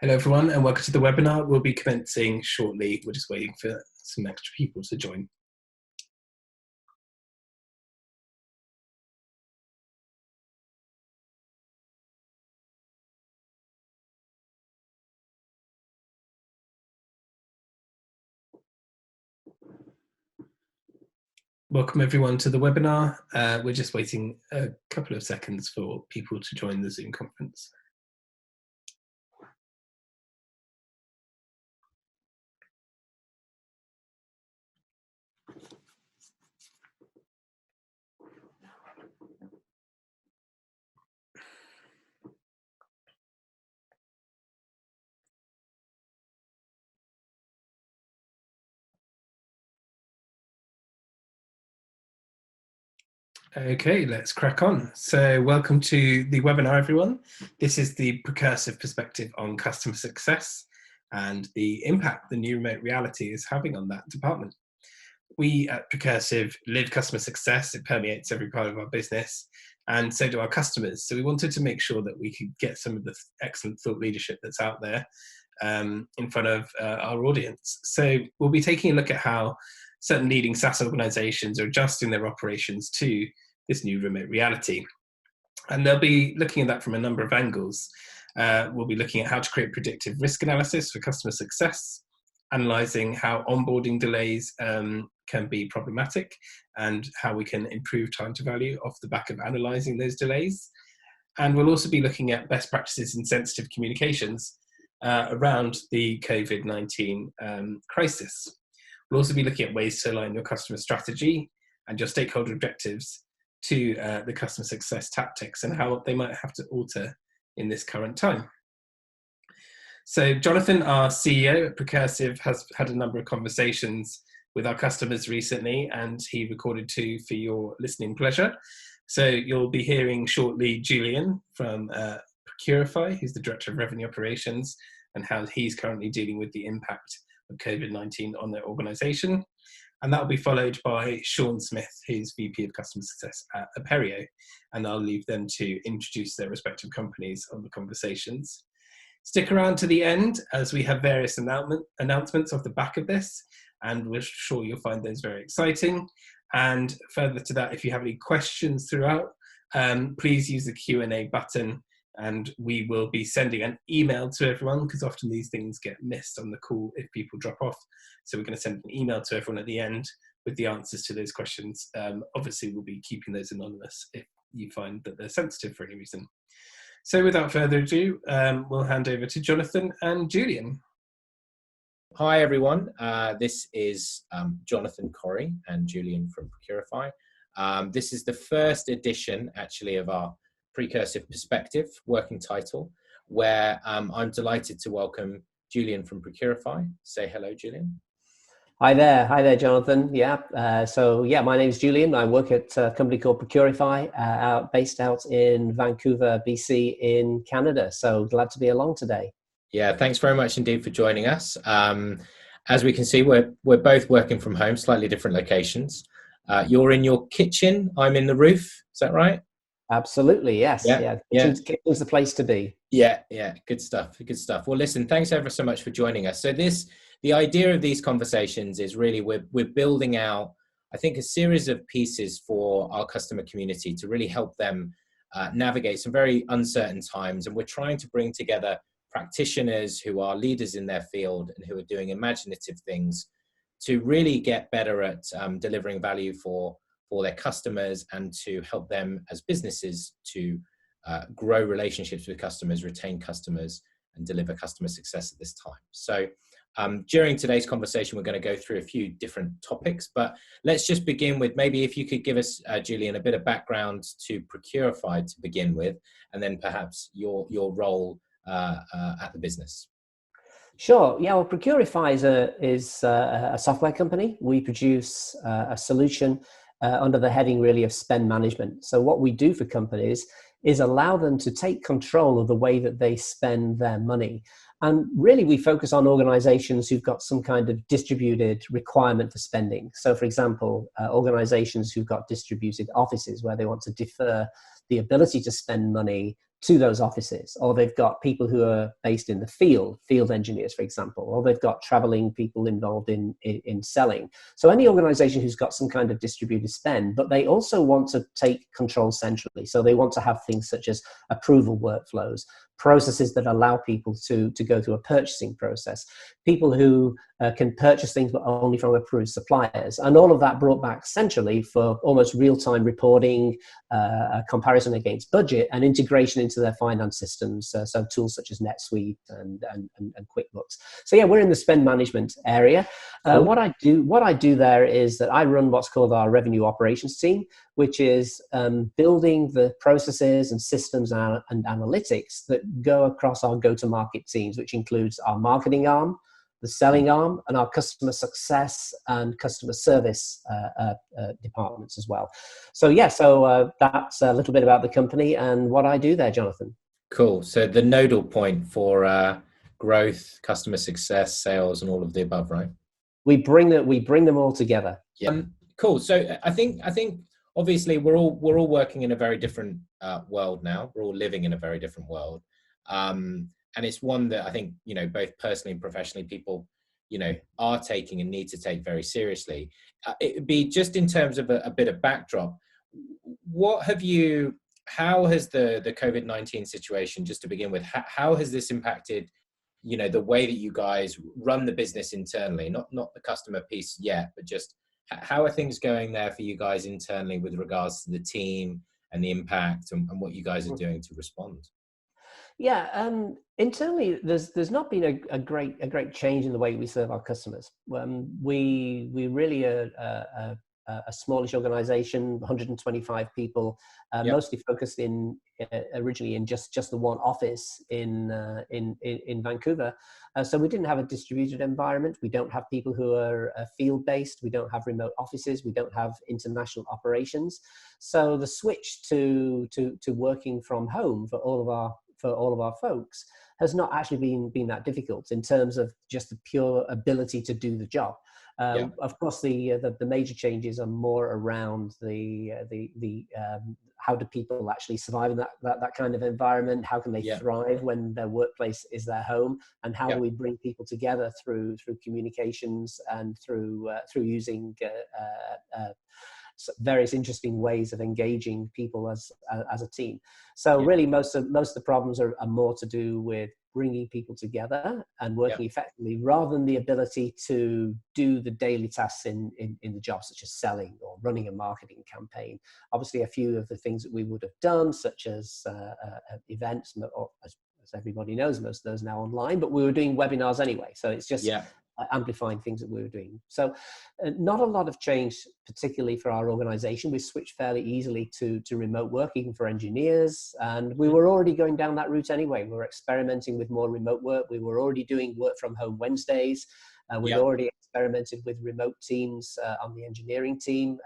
Hello everyone and welcome to the webinar. We'll be commencing shortly. We're just waiting for some extra people to join. Welcome everyone to the webinar. We're just waiting a couple of seconds for people to join the Zoom conference. Okay, let's crack on. So welcome to the webinar, everyone. This is the Precursive perspective on customer success and the impact the new remote reality is having on that department. We at Precursive live customer success. It permeates every part of our business, and so do our customers. So we wanted to make sure that we could get some of the excellent thought leadership that's out there in front of our audience. So we'll be taking a look at how certain leading SaaS organizations are adjusting their operations to this new remote reality. And they'll be looking at that from a number of angles. We'll be looking at how to create predictive risk analysis for customer success, analysing how onboarding delays can be problematic and how we can improve time to value off the back of analysing those delays. And we'll also be looking at best practices in sensitive communications around the COVID-19 crisis. We'll also be looking at ways to align your customer strategy and your stakeholder objectives to the customer success tactics and how they might have to alter in this current time. So Jonathan, our CEO at Precursive, has had a number of conversations with our customers recently, and he recorded two for your listening pleasure. So you'll be hearing shortly Julian from Precurify, who's the Director of Revenue Operations, and how he's currently dealing with the impact of COVID-19 on their organisation. And that will be followed by Sean Smith, who's VP of Customer Success at Aperio, and I'll leave them to introduce their respective companies on the conversations. Stick around to the end as we have various announcements off the back of this, and we're sure you'll find those very exciting. And further to that, if you have any questions throughout, please use the Q&A button, and we will be sending an email to everyone because often these things get missed on the call if people drop off. So we're going to send an email to everyone at the end with the answers to those questions. Obviously, we'll be keeping those anonymous if you find that they're sensitive for any reason. So without further ado, we'll hand over to Jonathan and Julian. Hi, everyone. This is Jonathan Corrie and Julian from Precurify. This is the first edition, actually, of our Precursive Perspective working title, where I'm delighted to welcome Julian from Precurify. Say hello, Julian. Hi there, Jonathan. My name is Julian. I work at a company called Precurify, based out in Vancouver, BC, in Canada. So glad to be along today. Yeah, thanks very much indeed for joining us. As we can see, we're both working from home, slightly different locations. You're in your kitchen. I'm in the roof. Is that right? Absolutely, yes. Yeah. Kitchen's the place to be. Yeah. Good stuff. Well, listen, thanks ever so much for joining us. So the idea of these conversations is really we're building out, I think, a series of pieces for our customer community to really help them navigate some very uncertain times. And we're trying to bring together practitioners who are leaders in their field and who are doing imaginative things to really get better at delivering value for their customers and to help them as businesses to grow relationships with customers, retain customers, and deliver customer success at this time. So during today's conversation, we're going to go through a few different topics, but let's just begin with maybe if you could give us, Julian, a bit of background to Precurify to begin with, and then perhaps your role at the business. Sure. Yeah. Well, Precurify is a software company. We produce a solution under the heading really of spend management. So what we do for companies is allow them to take control of the way that they spend their money. And really we focus on organizations who've got some kind of distributed requirement for spending. So for example, organizations who've got distributed offices where they want to defer the ability to spend money to those offices, or they've got people who are based in the field engineers, for example, or they've got traveling people involved in selling. So any organization who's got some kind of distributed spend, but they also want to take control centrally. So they want to have things such as approval workflows, processes that allow people to go through a purchasing process, people who can purchase things but only from approved suppliers, and all of that brought back centrally for almost real-time reporting, comparison against budget, and integration into their finance systems, so tools such as NetSuite and QuickBooks. So yeah, we're in the spend management area. Cool. What I do there is that I run what's called our revenue operations team, which is building the processes and systems and analytics that go across our go-to-market teams, which includes our marketing arm, the selling arm, and our customer success and customer service departments as well. So yeah, that's a little bit about the company and what I do there, Jonathan. Cool. So the nodal point for growth, customer success, sales, and all of the above, right? We bring them all together. Yeah. Cool. So I think obviously we're all working in a very different world now. We're all living in a very different world. And it's one that I think, both personally and professionally, people, are taking and need to take very seriously. It would be just in terms of a bit of backdrop. How has the COVID-19 situation, just to begin with, how has this impacted, the way that you guys run the business internally, not the customer piece yet, but just how are things going there for you guys internally with regards to the team and the impact and what you guys are doing to respond? Yeah, internally, there's not been a great change in the way we serve our customers. We really are a smallish organization, 125 people, mostly focused originally in just the one office in Vancouver. So we didn't have a distributed environment. We don't have people who are field based. We don't have remote offices. We don't have international operations. So the switch to working from home for all of our folks has not actually been that difficult in terms of just the pure ability to do the job. Of course, the major changes are more around the how do people actually survive in that kind of environment? How can they thrive when their workplace is their home? And how do we bring people together through communications and through using various interesting ways of engaging people as a team. So really, most of the problems are more to do with bringing people together and working effectively, rather than the ability to do the daily tasks in the job, such as selling or running a marketing campaign. Obviously, a few of the things that we would have done, such as events, or as everybody knows, most of those now online, but we were doing webinars anyway. So it's just amplifying things that we were doing. So not a lot of change, particularly for our organization. We switched fairly easily to remote work, even for engineers. And we were already going down that route anyway. We were experimenting with more remote work. We were already doing work from home Wednesdays. We'd already experimented with remote teams on the engineering team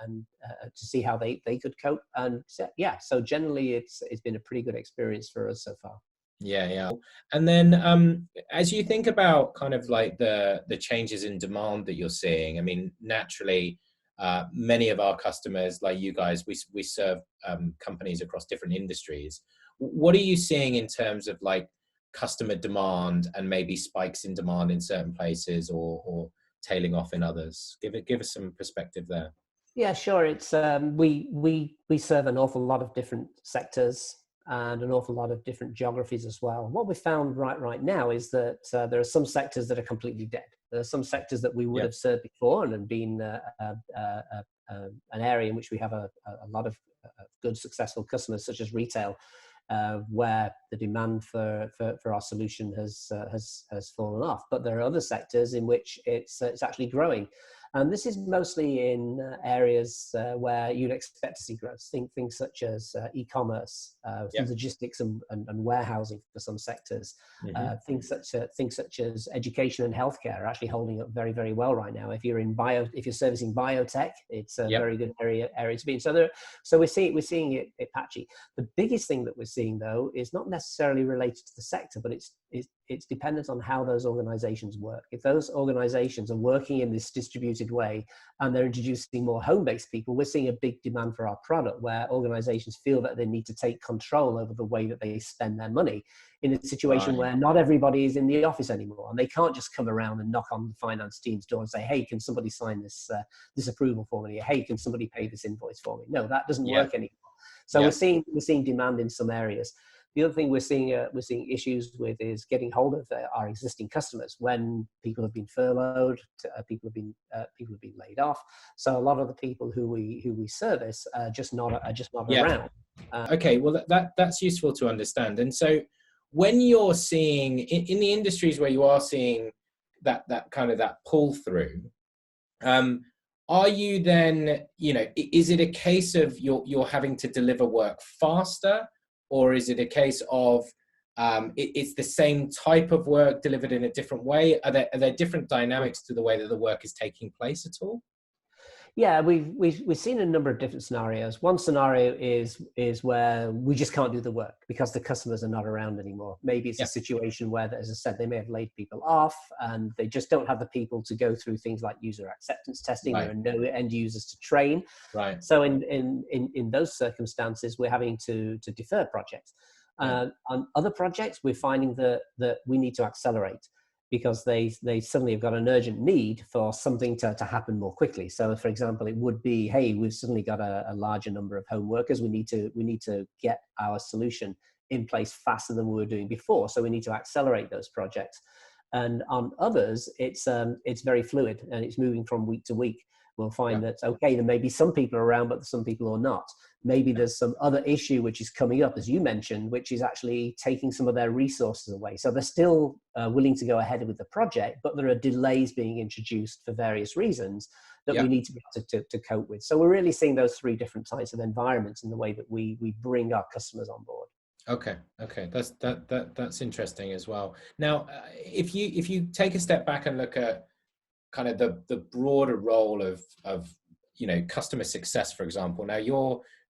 and to see how they could cope. And so generally it's been a pretty good experience for us so far. Yeah. And then as you think about kind of like the changes in demand that you're seeing, I mean, naturally, many of our customers, like you guys, we serve companies across different industries. What are you seeing in terms of like customer demand and maybe spikes in demand in certain places or tailing off in others? Give us some perspective there. Yeah, sure. It's we serve an awful lot of different sectors and an awful lot of different geographies as well. What we found right now is that there are some sectors that are completely dead. There are some sectors that we would have served before and have been an area in which we have a lot of good, successful customers, such as retail, where the demand for our solution has fallen off. But there are other sectors in which it's actually growing. And this is mostly in areas where you'd expect to see growth. Things such as e-commerce, logistics and warehousing for some sectors. Things such as education and healthcare are actually holding up very, very well right now. If you're servicing biotech, it's a very good area to be in. So we're seeing it patchy. The biggest thing that we're seeing, though, is not necessarily related to the sector, but it's it's dependent on how those organizations work. If those organizations are working in this distributed way and they're introducing more home-based people, we're seeing a big demand for our product where organizations feel that they need to take control over the way that they spend their money in a situation where not everybody is in the office anymore, and they can't just come around and knock on the finance team's door and say, hey, can somebody sign this approval for me? Hey, can somebody pay this invoice for me? No, that doesn't work anymore. So we're seeing demand in some areas. The other thing we're seeing issues with is getting hold of our existing customers when people have been furloughed, people have been laid off. So a lot of the people who we service are just not around. Okay, well that's useful to understand. And so when you're seeing in the industries where you are seeing that kind of that pull through, are you then, is it a case of you're having to deliver work faster? Or is it a case of it's the same type of work delivered in a different way? Are there different dynamics to the way that the work is taking place at all? Yeah, we've seen a number of different scenarios. One scenario is where we just can't do the work because the customers are not around anymore. Maybe it's a situation where, as I said, they may have laid people off and they just don't have the people to go through things like user acceptance testing. There are no end users to train. Right. So in those circumstances, we're having to defer projects. On other projects, we're finding that we need to accelerate, because they suddenly have got an urgent need for something to happen more quickly. So, for example, it would be, hey, we've suddenly got a larger number of home workers. We need to get our solution in place faster than we were doing before. So we need to accelerate those projects. And on others, it's very fluid and it's moving from week to week. We'll find that, okay, there may be some people around, but some people are not. Maybe there's some other issue which is coming up, as you mentioned, which is actually taking some of their resources away. So they're still willing to go ahead with the project, but there are delays being introduced for various reasons that we need to be able to cope with. So we're really seeing those three different types of environments in the way that we bring our customers on board. Okay, that's interesting as well. Now, if you take a step back and look at kind of the broader role of customer success, for example. Now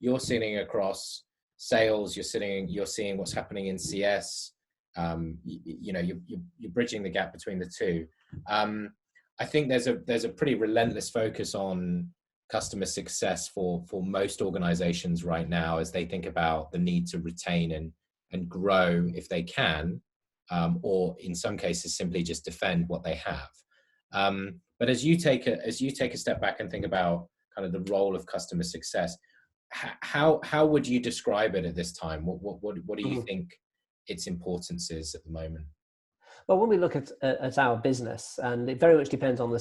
you're sitting across sales, you're seeing what's happening in CS. You're bridging the gap between the two. I think there's a pretty relentless focus on customer success for most organizations right now as they think about the need to retain and grow if they can, or in some cases simply just defend what they have. But as you take a step back and think about kind of the role of customer success, how would you describe it at this time? What do you think its importance is at the moment? Well, when we look at our business, and it very much depends on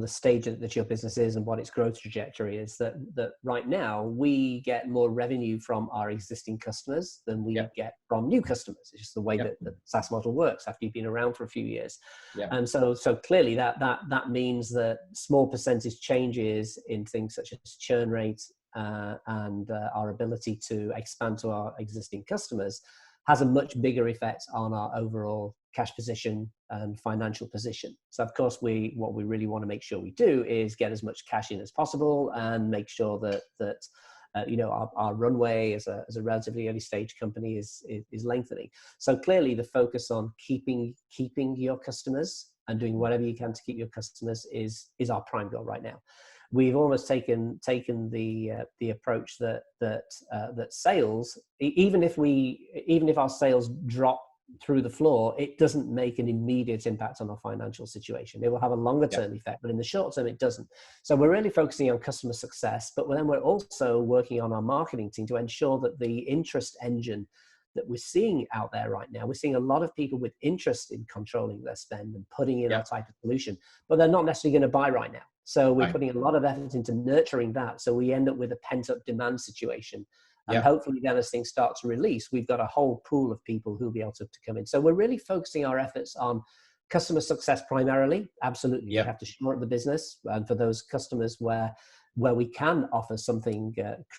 the stage that your business is and what its growth trajectory is, that right now we get more revenue from our existing customers than we get from new customers. It's just the way that the SaaS model works after you've been around for a few years. And so clearly that means that small percentage changes in things such as churn rates and our ability to expand to our existing customers has a much bigger effect on our overall cash position and financial position. So of course, what we really want to make sure we do is get as much cash in as possible and make sure that our runway as a relatively early stage company is lengthening. So clearly, the focus on keeping your customers and doing whatever you can to keep your customers is our prime goal right now. We've almost taken the approach that sales, even if our sales drop through the floor, it doesn't make an immediate impact on our financial situation. It will have a longer term effect, but in the short term, it doesn't. So we're really focusing on customer success, but then we're also working on our marketing team to ensure that the interest engine that we're seeing out there right now, we're seeing a lot of people with interest in controlling their spend and putting in our type of solution, but they're not necessarily going to buy right now. So we're putting a lot of effort into nurturing that. So we end up with a pent-up demand situation. And hopefully then as things start to release, we've got a whole pool of people who'll be able to come in. So we're really focusing our efforts on customer success primarily. Absolutely. We have to shore up the business. And for those customers where we can offer something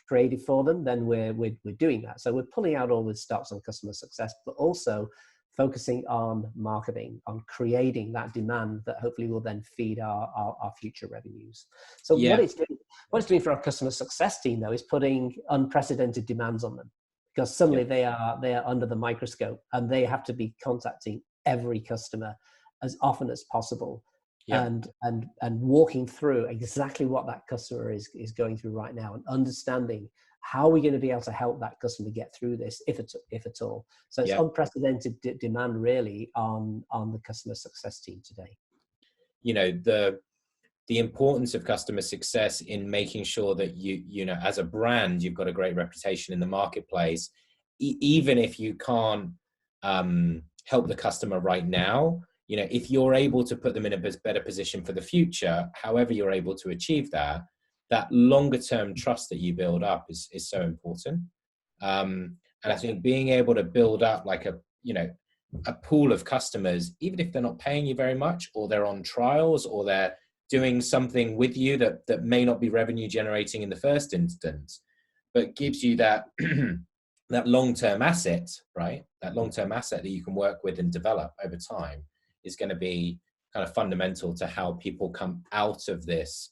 creative for them, then we're doing that. So we're pulling out all the stops on customer success, but also focusing on marketing, on creating that demand that hopefully will then feed our future revenues. So what it's doing for our customer success team, though, is putting unprecedented demands on them, because suddenly they are under the microscope and they have to be contacting every customer as often as possible. Yeah. And walking through exactly what that customer is going through right now, and understanding how are we going to be able to help that customer get through this, if at all. So it's Yeah. unprecedented demand really on the customer success team today. You know, the importance of customer success in making sure that you know, as a brand, you've got a great reputation in the marketplace, even if you can't help the customer right now. You know, if you're able to put them in a better position for the future, however you're able to achieve that, that longer term trust that you build up is so important. And I think being able to build up like a, you know, a pool of customers, even if they're not paying you very much, or they're on trials, or they're doing something with you that may not be revenue generating in the first instance, but gives you that that long-term asset, right? That long-term asset that you can work with and develop over time is going to be kind of fundamental to how people come out of this,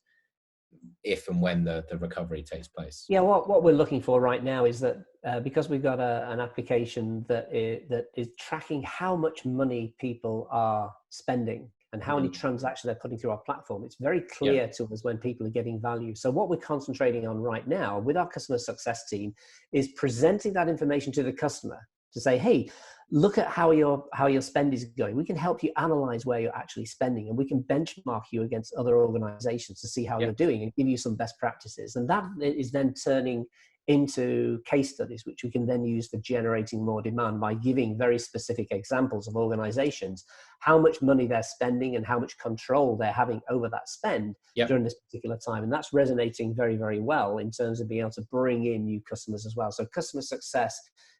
if and when the recovery takes place. Yeah, what we're looking for right now is that because we've got an application that is tracking how much money people are spending and how many transactions they're putting through our platform, it's very clear to us when people are getting value. So what we're concentrating on right now with our customer success team is presenting that information to the customer to say, hey, look at how your spend is going. We can help you analyze where you're actually spending, and we can benchmark you against other organizations to see how you're doing and give you some best practices. And that is then turning into case studies, which we can then use for generating more demand by giving very specific examples of organizations, how much money they're spending and how much control they're having over that spend during this particular time. And that's resonating very, very well in terms of being able to bring in new customers as well. So customer success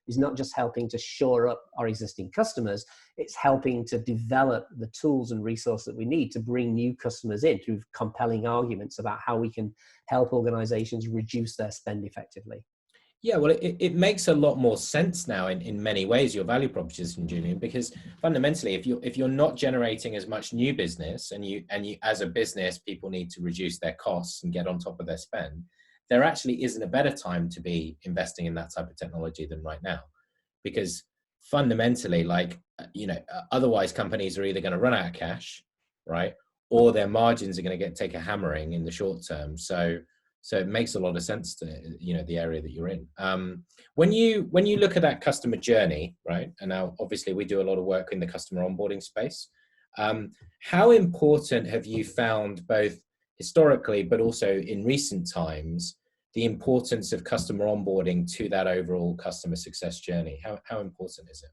is not just helping to shore up our existing customers, it's helping to develop the tools and resources that we need to bring new customers in through compelling arguments about how we can help organizations reduce their spend effectively. Yeah, well, it makes a lot more sense now in many ways, your value proposition, Julian, because fundamentally, if you're not generating as much new business, and you as a business, people need to reduce their costs and get on top of their spend, there actually isn't a better time to be investing in that type of technology than right now. Because fundamentally, like, you know, otherwise companies are either going to run out of cash, right? Or their margins are going to take a hammering in the short term. So it makes a lot of sense to, you know, the area that you're in. When you look at that customer journey, right? And now obviously we do a lot of work in the customer onboarding space. How important have you found, both historically, but also in recent times, the importance of customer onboarding to that overall customer success journey? How important is it?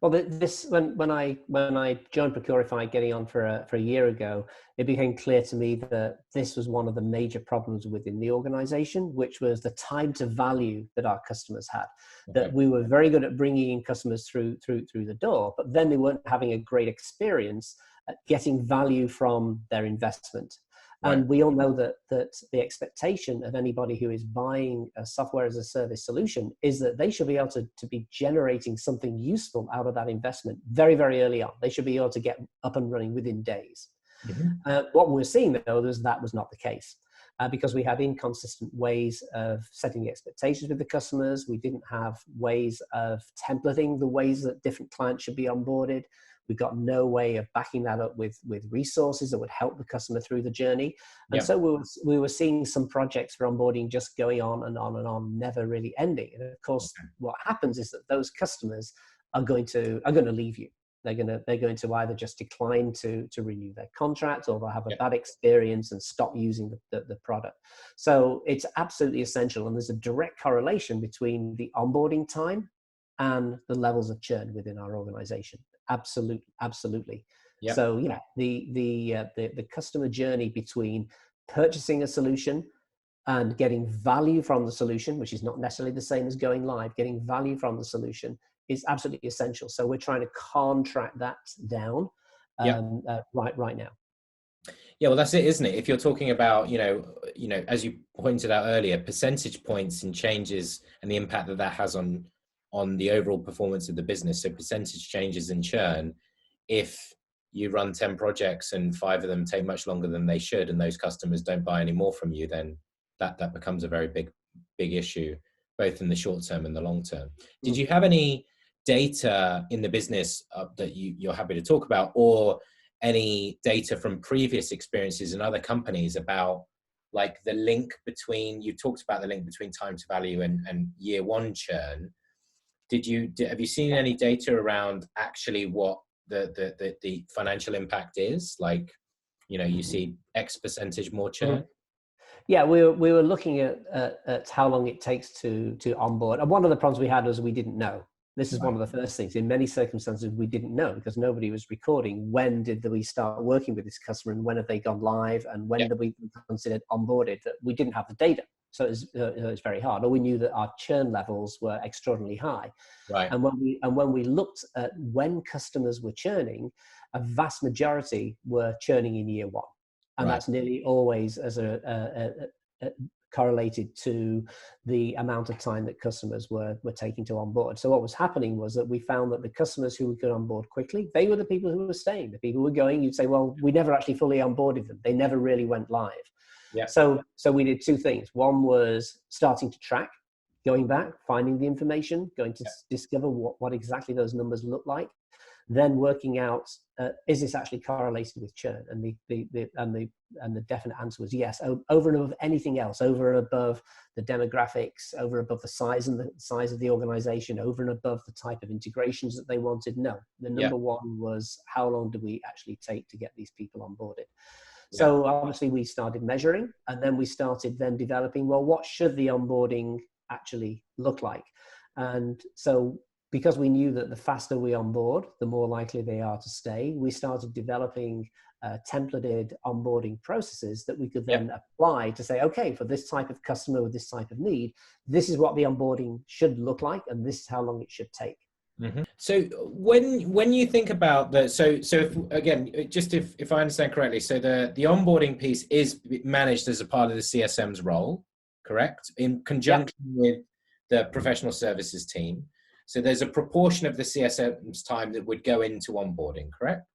Well, when I joined Precurify, getting on for a year ago, it became clear to me that this was one of the major problems within the organization, which was the time to value that our customers had. Okay. That we were very good at bringing in customers through the door, but then they weren't having a great experience at getting value from their investment. And we all know that the expectation of anybody who is buying a software as a service solution is that they should be able to be generating something useful out of that investment very, very early on. They should be able to get up and running within days. What we're seeing, though, is that was not the case. Because we had inconsistent ways of setting the expectations with the customers. We didn't have ways of templating the ways that different clients should be onboarded. We've got no way of backing that up with resources that would help the customer through the journey. And so we were seeing some projects for onboarding just going on and on and on, never really ending. And of course, what happens is that those customers are going to leave you. They're going to either just decline to renew their contract, or they'll have a bad experience and stop using the product. So it's absolutely essential. And there's a direct correlation between the onboarding time and the levels of churn within our organization. Absolutely. Yep. So yeah, the customer journey between purchasing a solution and getting value from the solution, which is not necessarily the same as going live, getting value from the solution is absolutely essential. So we're trying to contract that down right now. Yeah, well, that's it, isn't it? If you're talking about, you know, as you pointed out earlier, percentage points and changes and the impact that has on the overall performance of the business. So percentage changes in churn, if you run 10 projects and 5 of them take much longer than they should, and those customers don't buy any more from you, then that becomes a very big issue, both in the short term and the long term. Did you have any data in the business that you're happy to talk about, or any data from previous experiences in other companies about like the link between, you talked about the link between time to value and year one churn. Have you seen any data around actually what the financial impact is? Like, you know, you see X percentage more churn? Yeah, we were looking at how long it takes to onboard. And one of the problems we had was we didn't know. This is one of the first things. In many circumstances, we didn't know because nobody was recording. When did we start working with this customer, and when have they gone live, and when did we consider onboarded? That we didn't have the data, so it was very hard. Or we knew that our churn levels were extraordinarily high. Right. And when we looked at when customers were churning, a vast majority were churning in year one. And that's nearly always as correlated to the amount of time that customers were taking to onboard. So what was happening was that we found that the customers who we could onboard quickly, they were the people who were staying. The people who were going, you'd say, well, we never actually fully onboarded them. They never really went live. Yeah. So we did two things. One was starting to track, going back, finding the information, going to discover what exactly those numbers look like. Then working out, is this actually correlated with churn? And the definite answer was yes. Over and above anything else, over and above the demographics, over and above the size of the organization, over and above the type of integrations that they wanted. No, the number one was how long do we actually take to get these people onboarded? So obviously we started measuring, and then we started then developing, well, what should the onboarding actually look like? And so because we knew that the faster we onboard, the more likely they are to stay, we started developing templated onboarding processes that we could then apply to say, okay, for this type of customer with this type of need, this is what the onboarding should look like, and this is how long it should take. Mm-hmm. So when you think about if I understand correctly, so the onboarding piece is managed as a part of the CSM's role, correct? In conjunction with the professional services team. So there's a proportion of the CSM's time that would go into onboarding, correct?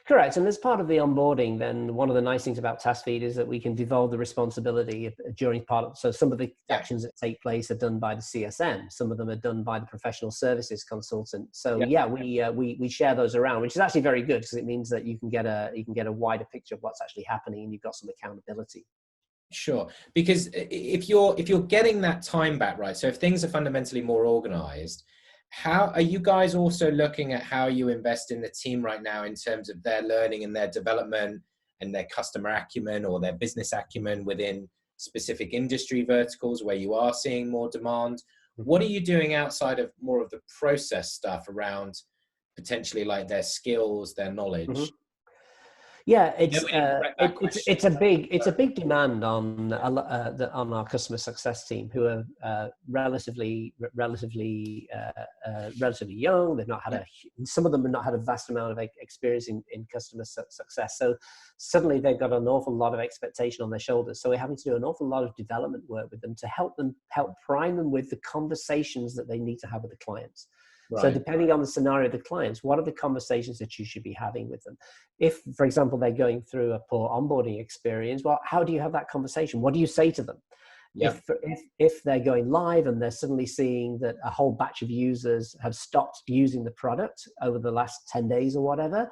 Correct. And as part of the onboarding, then one of the nice things about TaskFeed is that we can devolve the responsibility during part of, so some of the actions that take place are done by the CSM. Some of them are done by the professional services consultant. So we share those around, which is actually very good because it means that you can get a wider picture of what's actually happening, and you've got some accountability. Sure, because if you're getting that time back, right? So if things are fundamentally more organized, how are you guys also looking at how you invest in the team right now in terms of their learning and their development and their customer acumen or their business acumen within specific industry verticals where you are seeing more demand? What are you doing outside of more of the process stuff around potentially like their skills, their knowledge? Mm-hmm. Yeah, it's a big demand on our customer success team, who are relatively young. They've not had some of them have not had a vast amount of experience in customer success. So suddenly they've got an awful lot of expectation on their shoulders. So we're having to do an awful lot of development work with them to help prime them with the conversations that they need to have with the clients. Right. So depending on the scenario of the clients, what are the conversations that you should be having with them? If, for example, they're going through a poor onboarding experience, well, how do you have that conversation? What do you say to them? Yeah. If they're going live and they're suddenly seeing that a whole batch of users have stopped using the product over the last 10 days or whatever,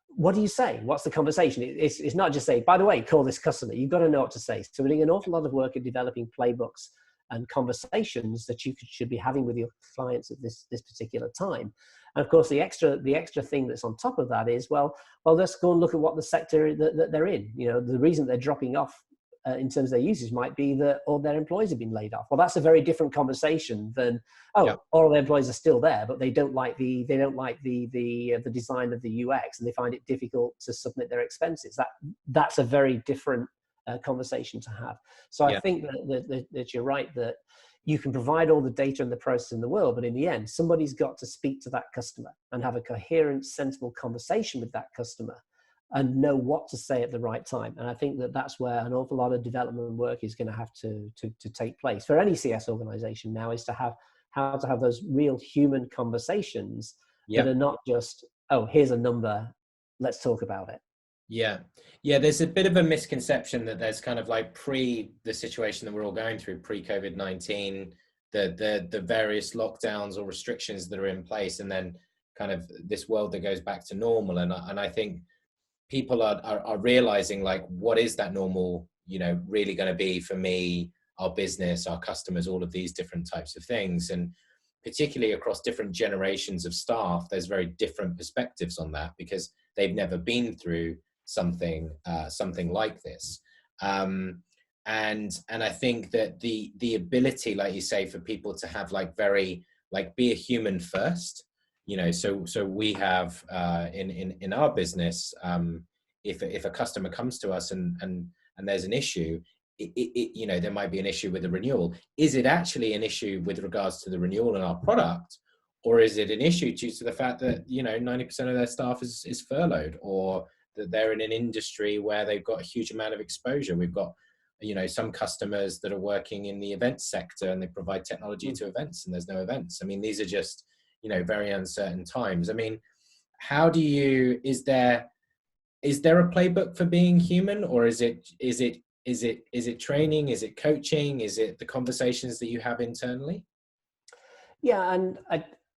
what do you say? What's the conversation? It's not just say, by the way, call this customer. You've got to know what to say. So we're doing an awful lot of work in developing playbooks and conversations that you should be having with your clients at this particular time. And of course, the extra thing that's on top of that is, well, let's go and look at what the sector that they're in. You know, the reason they're dropping off in terms of their usage might be that all their employees have been laid off. Well, that's a very different conversation than, all their employees are still there, but they don't like the design of the UX, and they find it difficult to submit their expenses. That's a very different conversation to have. So I think that you're right, that you can provide all the data and the process in the world, but in the end, somebody's got to speak to that customer and have a coherent, sensible conversation with that customer and know what to say at the right time. And I think that that's where an awful lot of development work is going to have to take place for any CS organization now, is to have how to have those real human conversations that are not just, oh, here's a number, let's talk about it. Yeah. There's a bit of a misconception that there's kind of like the situation that we're all going through, pre-COVID-19, the various lockdowns or restrictions that are in place, and then kind of this world that goes back to normal. And I think people are realizing, like, what is that normal, really going to be for me, our business, our customers, all of these different types of things. And particularly across different generations of staff, there's very different perspectives on that, because they've never been through something like this. And I think that the ability, like you say, for people to have be a human first, so we have in our business, if a customer comes to us and there's an issue, there might be an issue with the renewal. Is it actually an issue with regards to the renewal in our product, or is it an issue due to the fact that 90% of their staff is furloughed, or that they're in an industry where they've got a huge amount of exposure? We've got some customers that are working in the events sector, and they provide technology to events, and there's no events. I mean, these are just very uncertain times. I mean, is there a playbook for being human, or is it training? Is it coaching? Is it the conversations that you have internally? Yeah, and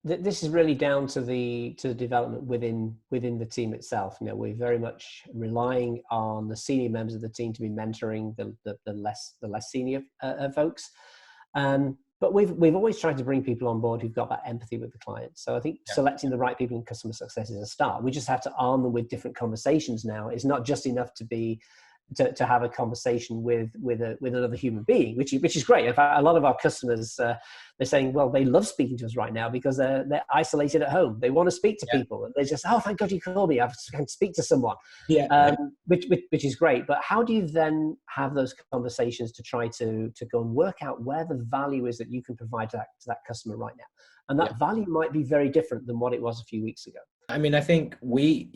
this is really down to the development within the team itself. We're very much relying on the senior members of the team to be mentoring the less senior folks. But we've always tried to bring people on board who've got that empathy with the client. So I think selecting the right people in customer success is a start. We just have to arm them with different conversations now. It's not just enough to have a conversation with another human being, which is great. In fact, a lot of our customers, they're saying, well, they love speaking to us right now because they're isolated at home. They want to speak to people, and they just, oh, thank God you called me. I can speak to someone. Which is great. But how do you then have those conversations to try to go and work out where the value is that you can provide to that customer right now? And that value might be very different than what it was a few weeks ago. I mean, I think we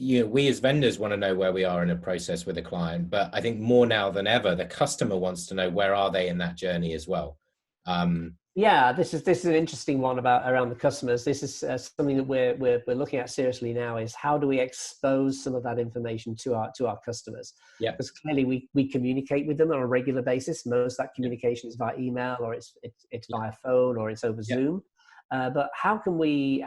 as vendors want to know where we are in a process with a client, but I think more now than ever, the customer wants to know where are they in that journey as well. This is an interesting one around the customers. This is something that we're looking at seriously now, is how do we expose some of that information to our customers? Yeah, because clearly we communicate with them on a regular basis. Most of that communication is via email, or it's via phone, or it's over Zoom. But how can we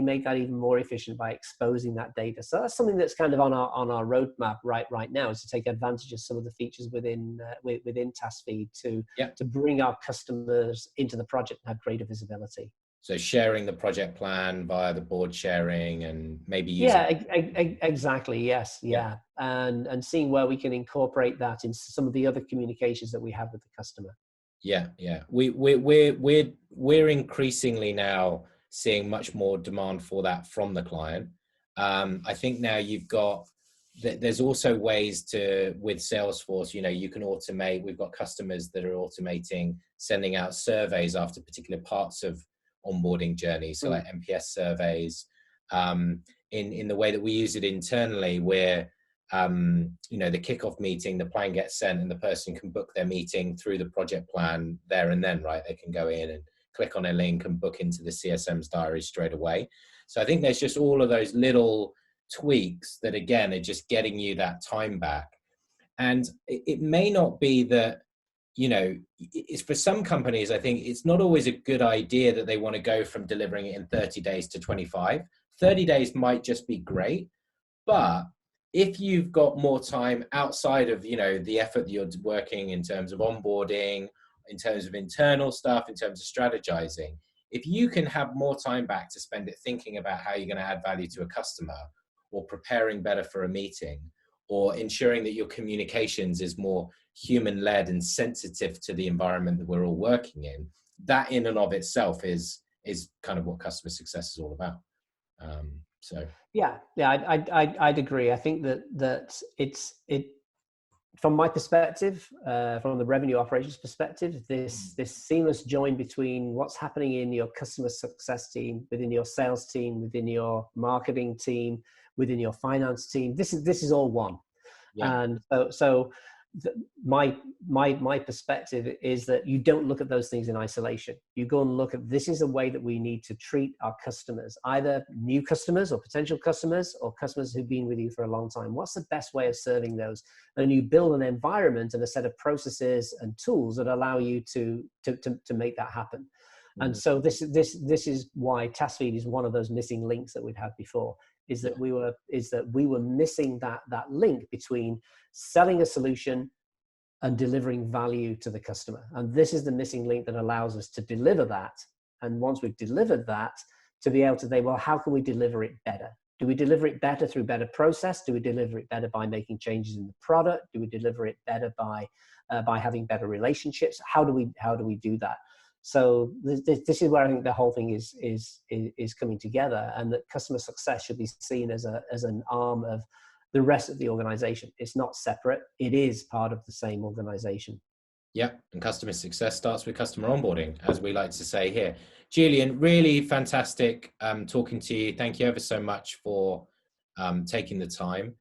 make that even more efficient by exposing that data? So that's something that's kind of on our roadmap right now, is to take advantage of some of the features within TaskFeed to bring our customers into the project and have greater visibility. So sharing the project plan via the board sharing, and maybe using exactly, yes, and seeing where we can incorporate that into some of the other communications that we have with the customer. Yeah. We're increasingly now seeing much more demand for that from the client. I think now there's also ways with Salesforce, you can automate. We've got customers that are automating sending out surveys after particular parts of onboarding journeys, so like NPS surveys. In the way that we use it internally, where the kickoff meeting, the plan gets sent, and the person can book their meeting through the project plan there and then, right? They can go in and click on a link and book into the CSM's diary straight away. So I think there's just all of those little tweaks that, again, are just getting you that time back. And it may not be that, it's for some companies, I think it's not always a good idea that they want to go from delivering it in 30 days to 25. 30 days might just be great, but if you've got more time outside of, the effort that you're working in terms of onboarding, in terms of internal stuff, in terms of strategizing, if you can have more time back to spend it thinking about how you're going to add value to a customer, or preparing better for a meeting, or ensuring that your communications is more human-led and sensitive to the environment that we're all working in, that in and of itself is kind of what customer success is all about. I'd agree. I think that it from my perspective, from the revenue operations perspective, this seamless join between what's happening in your customer success team, within your sales team, within your marketing team, within your finance team, this is all one. And so my perspective is that you don't look at those things in isolation. You go and look at, this is a way that we need to treat our customers, either new customers or potential customers, or customers who've been with you for a long time. What's the best way of serving those? And you build an environment and a set of processes and tools that allow you to make that happen. And so this is why TaskFeed is one of those missing links that we'd had before, is that we were missing that link between selling a solution and delivering value to the customer. And this is the missing link that allows us to deliver that. And once we've delivered that, to be able to say, well, how can we deliver it better? Do we deliver it better through better process? Do we deliver it better by making changes in the product? Do we deliver it better by having better relationships? How do we do that? So this is where I think the whole thing is coming together, and that customer success should be seen as an arm of the rest of the organization. It's not separate. It is part of the same organization. Yeah, and customer success starts with customer onboarding, as we like to say here. Julian, really fantastic talking to you. Thank you ever so much for taking the time.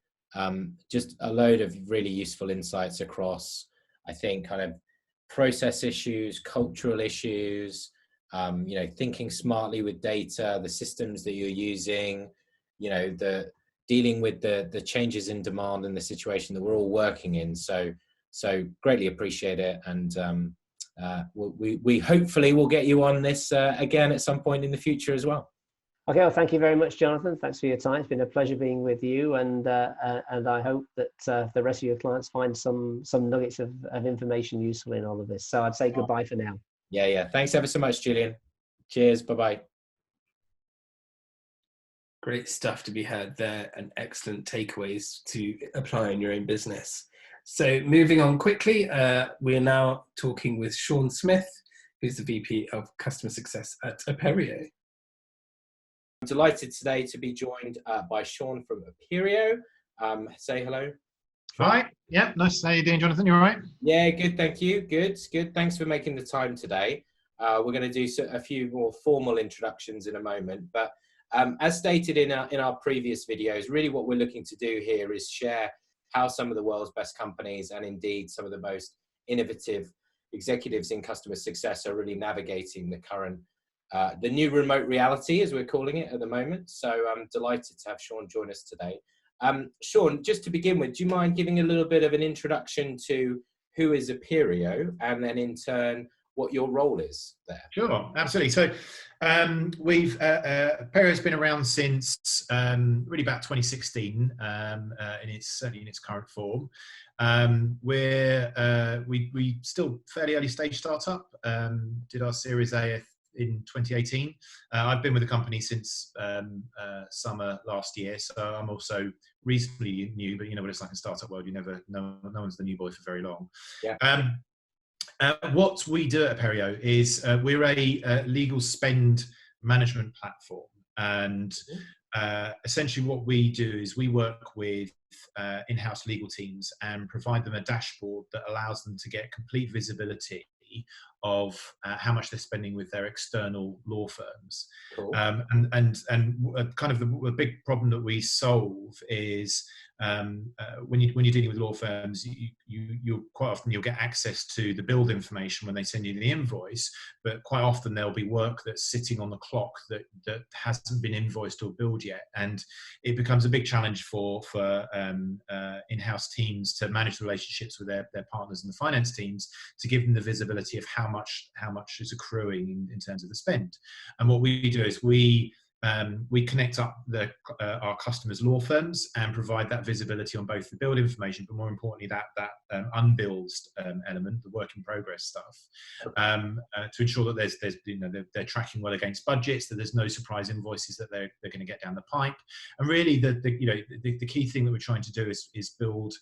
Just a load of really useful insights across, I think, kind of process issues, cultural issues, thinking smartly with data, the systems that you're using, the dealing with the changes in demand and the situation that we're all working in. So greatly appreciate it. And we hopefully will get you on this again at some point in the future as well. Okay, well, thank you very much, Jonathan. Thanks for your time. It's been a pleasure being with you, and I hope that the rest of your clients find some nuggets of information useful in all of this. So I'd say goodbye for now. Yeah. Thanks ever so much, Julian. Cheers. Bye-bye. Great stuff to be heard there, and excellent takeaways to apply in your own business. So moving on quickly, we're now talking with Sean Smith, who's the VP of Customer Success at Aperio. I'm delighted today to be joined by Sean from Aperio. Say hello. Sean. Hi. Yeah, nice. How you doing, Jonathan? You all right? Yeah, good. Thank you. Good. Thanks for making the time today. We're going to do a few more formal introductions in a moment, but as stated in our previous videos, really what we're looking to do here is share how some of the world's best companies, and indeed some of the most innovative executives in customer success, are really navigating the current the new remote reality, as we're calling it at the moment. So I'm delighted to have Sean join us today. Sean, just to begin with, do you mind giving a little bit of an introduction to who is Aperio, and then in turn what your role is there? Sure, absolutely. So Aperio's been around since really about 2016, certainly in its current form. We still fairly early stage startup. Did our Series A in 2018. I've been with the company since summer last year, so I'm also reasonably new, but you know what it's like in startup world, no one's the new boy for very long. Yeah. What we do at Aperio is we're a legal spend management platform, and essentially what we do is we work with in-house legal teams and provide them a dashboard that allows them to get complete visibility of how much they're spending with their external law firms. Cool. And kind of the big problem that we solve is when you're dealing with law firms, you quite often you'll get access to the billed information when they send you the invoice, but quite often there'll be work that's sitting on the clock that hasn't been invoiced or billed yet, and it becomes a big challenge for in-house teams to manage the relationships with their partners and the finance teams to give them the visibility of how much is accruing in terms of the spend. And what we do is we connect up our customers' law firms and provide that visibility on both the billed information, but more importantly, that unbilled element, the work in progress stuff, to ensure that they're tracking well against budgets, that there's no surprise invoices that they're going to get down the pipe. And really, the key thing that we're trying to do is build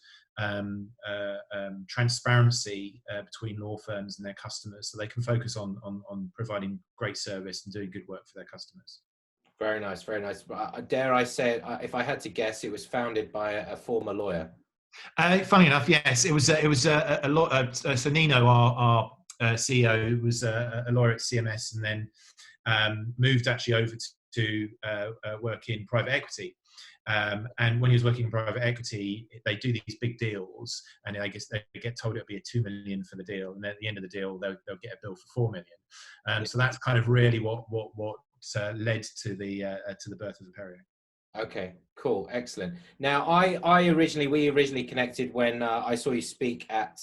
transparency between law firms and their customers, so they can focus on providing great service and doing good work for their customers. Very nice, very nice. Dare I say it, if I had to guess, it was founded by a former lawyer. Funny enough, yes, it was a lawyer. So Nino, our CEO, was a lawyer at CMS, and then moved actually over to work in private equity. And when he was working in private equity, they do these big deals, and I guess they get told it'll be a $2 million for the deal, and at the end of the deal, they'll get a bill for $4 million. So that's kind of really what led to the birth of Aperio. Okay, cool, excellent. Now, we originally connected when I saw you speak at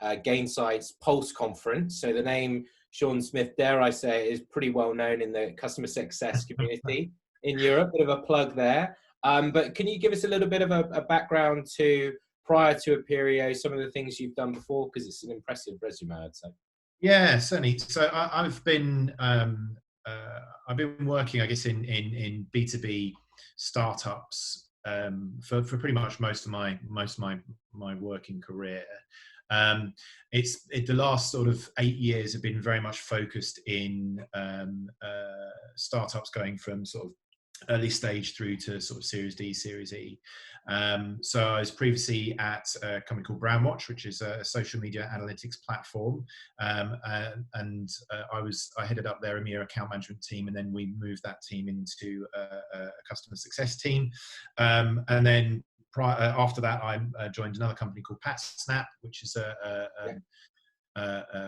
Gainsight's Pulse conference. So the name Sean Smith, dare I say, is pretty well known in the customer success community in Europe. Bit of a plug there. But can you give us a little bit of a background to prior to Aperio, some of the things you've done before, because it's an impressive resume, I'd say. Yeah, certainly. So I've been working, I guess, in B2B startups for pretty much most of my working career. The last sort of 8 years have been very much focused in startups going from sort of early stage through to sort of Series D, Series E. So I was previously at a company called Brandwatch, which is a social media analytics platform, and I headed up their EMEA account management team, and then we moved that team into a customer success team, and then after that I joined another company called PatSnap, which is an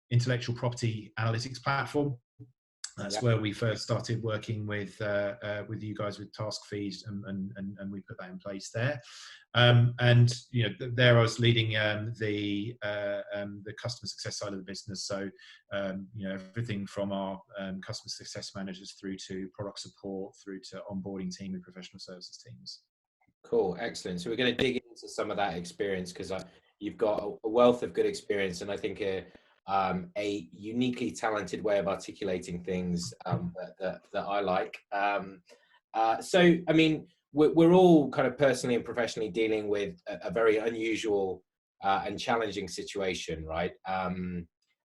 intellectual property analytics platform. That's where we first started working with you guys with task fees, and we put that in place there. And you know, there I was leading the customer success side of the business. So you know, everything from our customer success managers through to product support, through to onboarding team and professional services teams. Cool, excellent. So we're going to dig into some of that experience, because you've got a wealth of good experience, and I think a uniquely talented way of articulating things that I like. So, I mean, we're all kind of personally and professionally dealing with a very unusual and challenging situation, right? And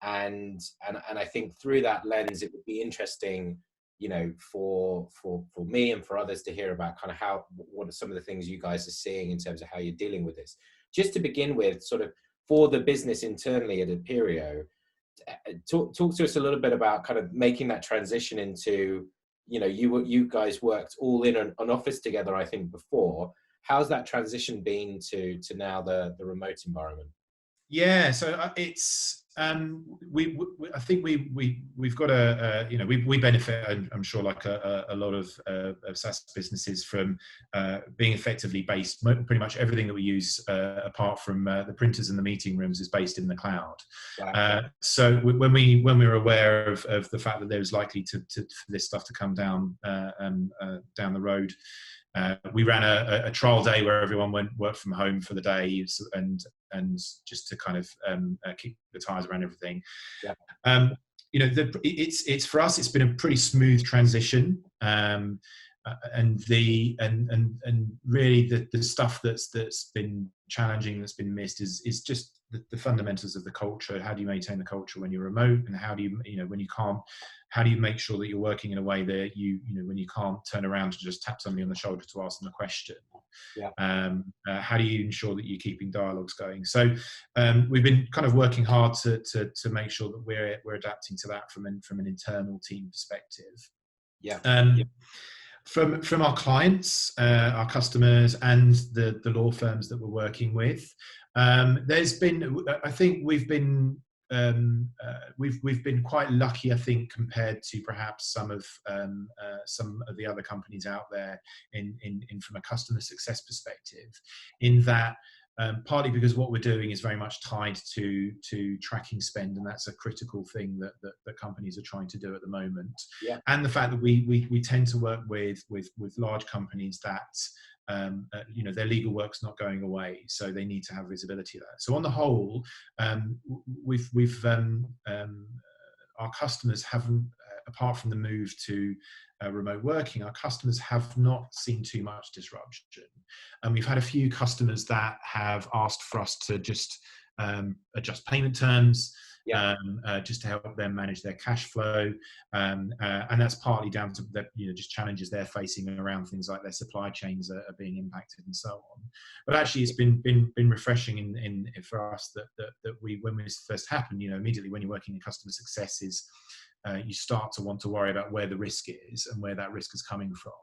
I think through that lens, it would be interesting, you know, for me and for others to hear about kind of what are some of the things you guys are seeing in terms of how you're dealing with this. Just to begin with, sort of for the business internally at Aperio, talk to us a little bit about kind of making that transition into, you know, you guys worked all in an office together, I think, before. How's that transition been to now the remote environment? Yeah, so it's I think we've got you know, we benefit, I'm sure, like a lot of SaaS businesses, from being effectively based. Pretty much everything that we use, apart from the printers and the meeting rooms, is based in the cloud. Wow. So when we were aware of the fact that there was likely for this stuff to come down the road, we ran a trial day where everyone worked from home for the day, and just to kind of kick the tires around everything. Yeah. You know, it's for us, it's been a pretty smooth transition, and really the stuff that's been challenging, that's been missed, is just the fundamentals of the culture. How do you maintain the culture when you're remote, and how do you know, when you can't, how do you make sure that you're working in a way that you know, when you can't turn around to just tap somebody on the shoulder to ask them a question? Yeah. How do you ensure that you're keeping dialogues going? So we've been kind of working hard to make sure that we're adapting to that from an internal team perspective. Yeah. From our clients, our customers, and the law firms that we're working with, there's been, I think we've been quite lucky, I think, compared to perhaps some of the other companies out there in from a customer success perspective, in that partly because what we're doing is very much tied to tracking spend, and that's a critical thing that companies are trying to do at the moment. Yeah. And the fact that we tend to work with large companies that you know, their legal work's not going away, so they need to have visibility of that. So on the whole, our customers haven't, apart from the move to remote working, our customers have not seen too much disruption. And we've had a few customers that have asked for us to just adjust payment terms, yeah, just to help them manage their cash flow, and that's partly down to the, you know, just challenges they're facing around things like their supply chains are being impacted and so on. But actually, it's been refreshing for us that when this first happened, you know, immediately when you're working in customer success, you start to want to worry about where the risk is and where that risk is coming from.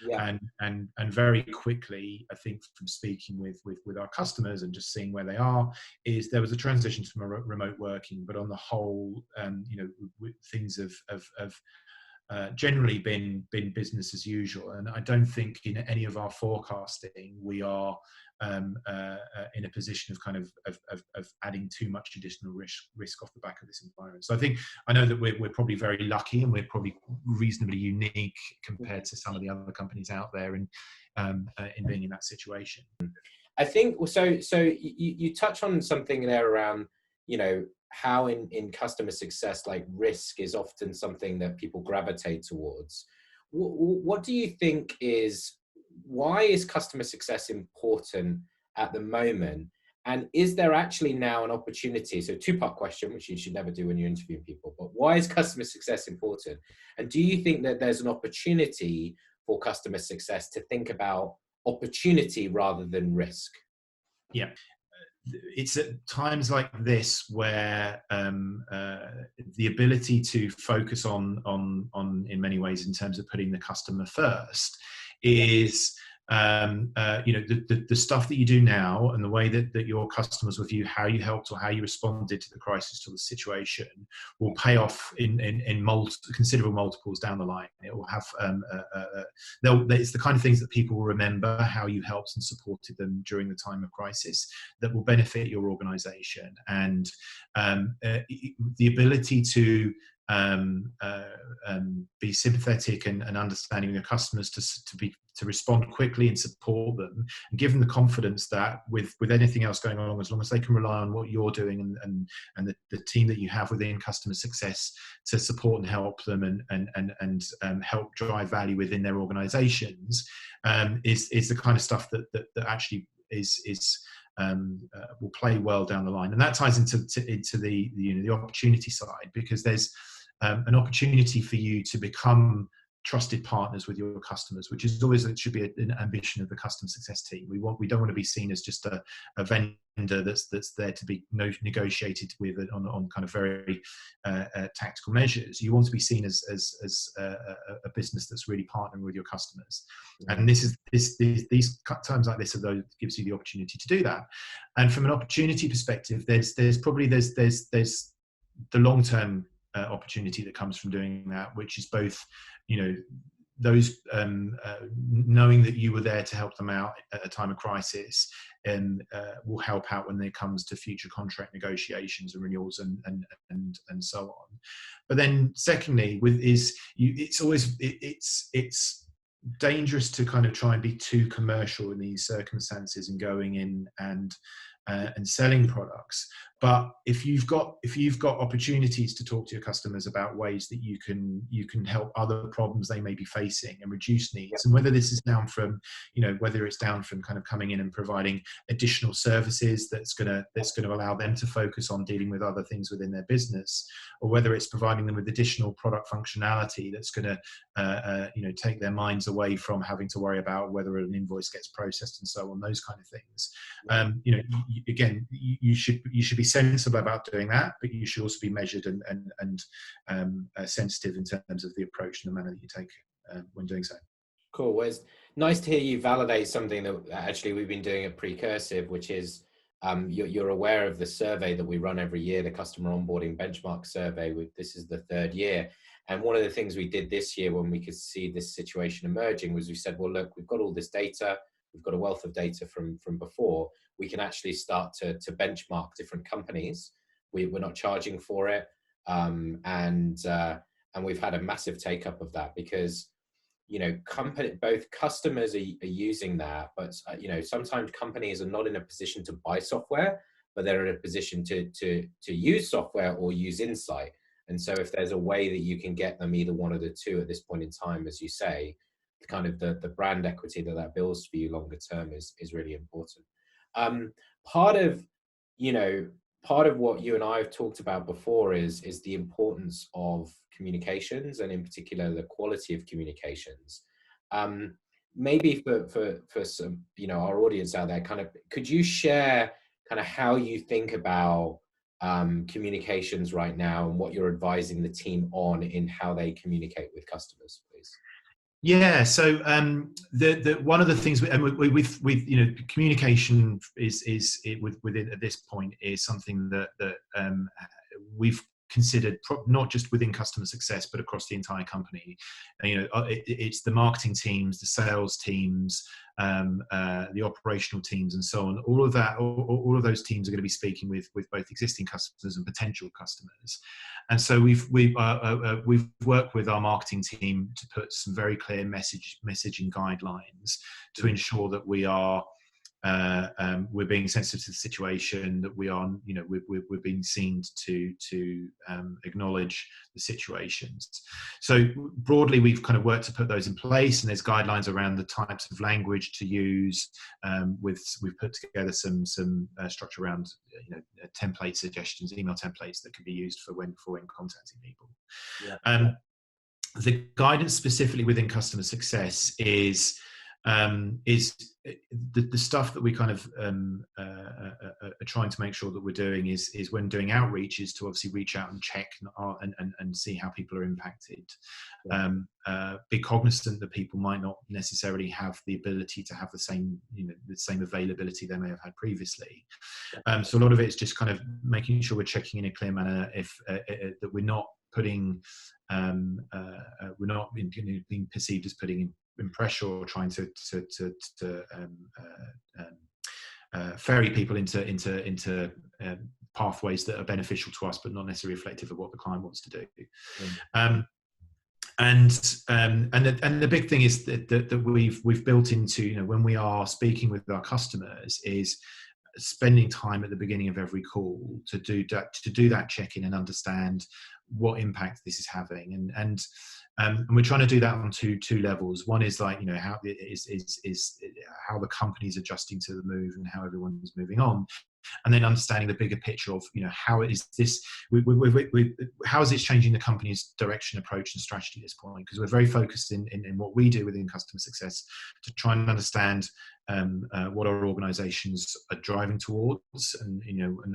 Yeah. And very quickly, I think, from speaking with our customers and just seeing where they are, is there was a transition to remote working, but on the whole, you know, things have generally been business as usual, and I don't think in any of our forecasting we are in a position of kind of adding too much additional risk off the back of this environment. So I know that we're probably very lucky, and we're probably reasonably unique compared to some of the other companies out there in being in that situation. I think so. You touch on something there around, how in customer success, like risk is often something that people gravitate towards. What do you think why is customer success important at the moment? And is there actually now an opportunity? So two-part question, which you should never do when you're interviewing people, but why is customer success important? And do you think that there's an opportunity for customer success to think about opportunity rather than risk? Yeah. It's at times like this where the ability to focus on in many ways in terms of putting the customer first is the stuff that you do now and the way that your customers will view how you helped or how you responded to the crisis, to the situation, will pay off in considerable multiples down the line. It will have it's the kind of things that people will remember, how you helped and supported them during the time of crisis, that will benefit your organization. And the ability to be sympathetic and understanding of your customers, to respond quickly and support them, and give them the confidence that with anything else going on, as long as they can rely on what you're doing and the team that you have within customer success to support and help them and help drive value within their organizations, is the kind of stuff that actually will play well down the line. And that ties into the opportunity side, because there's an opportunity for you to become trusted partners with your customers, which is always, it should be an ambition of the customer success team. We don't want to be seen as just a vendor that's there to be negotiated with on kind of very tactical measures. You want to be seen as a business that's really partnering with your customers. And these times like this are those gives you the opportunity to do that. And from an opportunity perspective, there's the long-term opportunity that comes from doing that, which is both, those knowing that you were there to help them out at a time of crisis, and will help out when it comes to future contract negotiations and renewals and so on. But then secondly, it's dangerous to kind of try and be too commercial in these circumstances and going in and selling products. But if you've got opportunities to talk to your customers about ways that you can help other problems they may be facing and reduce needs, and whether this is down from whether it's down from kind of coming in and providing additional services that's going to allow them to focus on dealing with other things within their business, or whether it's providing them with additional product functionality that's going to take their minds away from having to worry about whether an invoice gets processed and so on, those kind of things. Again, you should be sensible about doing that, but you should also be measured and sensitive in terms of the approach and the manner that you take when doing so. Cool. Well, it's nice to hear you validate something that actually we've been doing at Precursive, which is you're aware of the survey that we run every year, the Customer Onboarding Benchmark Survey. This is the third year. And one of the things we did this year when we could see this situation emerging was we said, well, look, we've got all this data. We've got a wealth of data from before. We can actually start to benchmark different companies. We're not charging for it. And we've had a massive take up of that, because both customers are using that, but sometimes companies are not in a position to buy software, but they're in a position to use software or use insight. And so if there's a way that you can get them either one of the two at this point in time, as you say, kind of the brand equity that builds for you longer term is really important. Part of what you and I have talked about before is the importance of communications, and in particular the quality of communications. Maybe for some our audience out there, kind of could you share kind of how you think about communications right now and what you're advising the team on in how they communicate with customers, please? Yeah, so the one of the things with communication is within at this point is something that we've considered not just within customer success, but across the entire company. And, it's the marketing teams, the sales teams, the operational teams, and so on. All of those teams are going to be speaking with both existing customers and potential customers. And so we've worked with our marketing team to put some very clear messaging guidelines to ensure that we're being sensitive to the situation, that we're being seen to acknowledge the situations. So broadly, we've kind of worked to put those in place, and there's guidelines around the types of language to use. We've put together some structure around template suggestions, email templates that can be used for when contacting people. Yeah. The guidance specifically within customer success is the stuff that we kind of are trying to make sure that we're doing is when doing outreach, is to obviously reach out and check and see how people are impacted. Be cognizant that people might not necessarily have the ability to have the same availability they may have had previously. So a lot of it is just kind of making sure we're checking in a clear manner that we're not putting we're not being perceived as putting in pressure or trying to ferry people into pathways that are beneficial to us but not necessarily reflective of what the client wants to do. And the big thing is that we've built into, when we are speaking with our customers, is spending time at the beginning of every call to do that check-in and understand what impact this is having, and we're trying to do that on two levels. One is like, how how the company's adjusting to the move and how everyone's moving on, and then understanding the bigger picture of how is this how is this changing the company's direction, approach, and strategy at this point, because we're very focused in what we do within customer success to try and understand what our organizations are driving towards and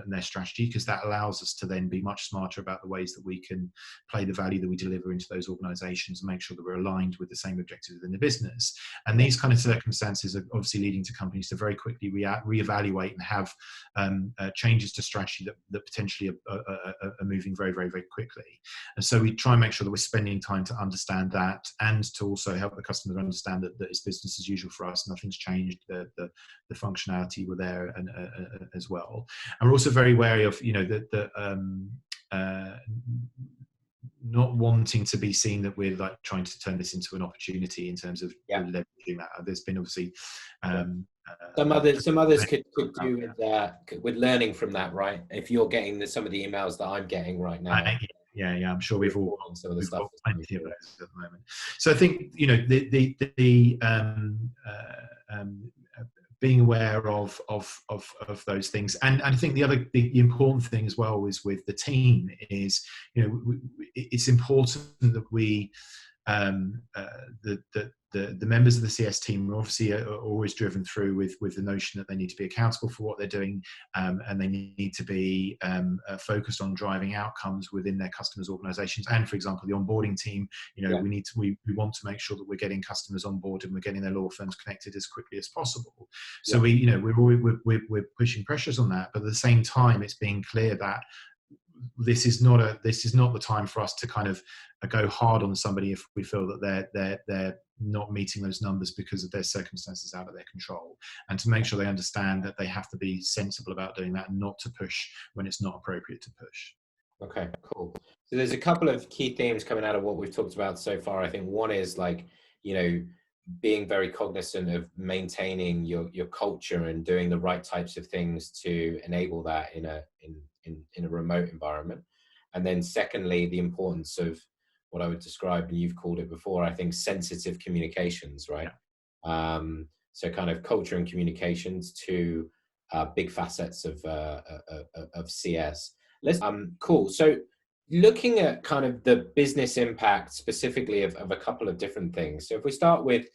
their strategy, because that allows us to then be much smarter about the ways that we can play the value that we deliver into those organizations and make sure that we're aligned with the same objectives within the business. And these kind of circumstances are obviously leading to companies to very quickly reevaluate and have changes to strategy that potentially are moving very, very, very quickly. And so we try and make sure that we're spending time to understand that, and to also help the customers understand that it's business as usual for us. Nothing's changed. The functionality were there and as well. And we're also very wary of not wanting to be seen that we're like trying to turn this into an opportunity in terms of leveraging that. There's been obviously some others could do with learning from that, right? If you're getting some of the emails that I'm getting right now. Yeah, I'm sure we've all got some of the stuff plenty of those at the moment. So I think being aware of those things, and I think the important thing as well is with the team is it's important that we the members of the CS team are obviously always driven through with the notion that they need to be accountable for what they're doing, and they need to be focused on driving outcomes within their customers' organizations. And for example, the onboarding team, we want to make sure that we're getting customers on board and we're getting their law firms connected as quickly as possible. So we're pushing pressures on that, but at the same time, it's being clear that this is not the time for us to kind of go hard on somebody if we feel that they're not meeting those numbers because of their circumstances out of their control, and to make sure they understand that they have to be sensible about doing that and not to push when it's not appropriate to push. Okay, cool. So there's a couple of key themes coming out of what we've talked about so far. I think one is being very cognizant of maintaining your culture and doing the right types of things to enable that in a remote environment. And then secondly, the importance of what I would describe, and you've called it before, I think, sensitive communications, right? Yeah. So kind of culture and communications, two big facets of CS. Cool. So looking at kind of the business impact specifically of a couple of different things. So if we start with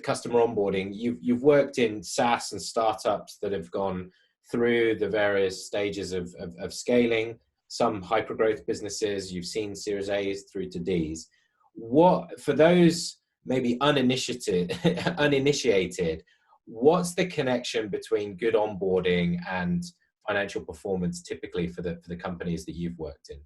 customer onboarding, you've worked in SaaS and startups that have gone through the various stages of scaling, some hypergrowth businesses, you've seen Series A's through to D's. What, for those maybe uninitiated, what's the connection between good onboarding and financial performance typically for the companies that you've worked in?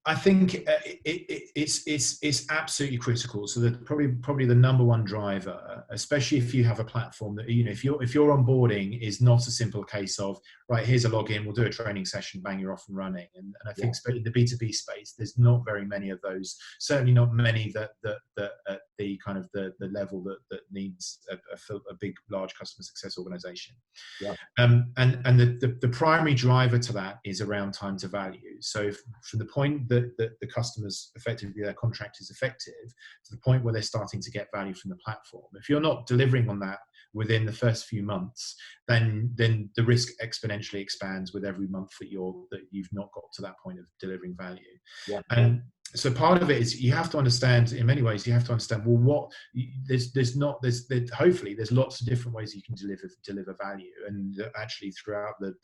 I think it's absolutely critical. So that probably the number one driver, especially if you have a platform that, you know, if your onboarding is not a simple case of, right, here's a login, we'll do a training session, bang, you're off and running. And I think in the B2B space, there's not very many of those. Certainly not many that at the kind of the level that needs a big, large customer success organization. Yeah. And the primary driver to that is around time to value. So from the point that the customers effectively, their contract is effective, to the point where they're starting to get value from the platform, if you're not delivering on that within the first few months, then the risk exponentially expands with every month that you've not got to that point of delivering value. Yeah. And so part of it is you have to understand, in many ways, you have to understand, well, hopefully there's lots of different ways you can deliver value. And actually throughout the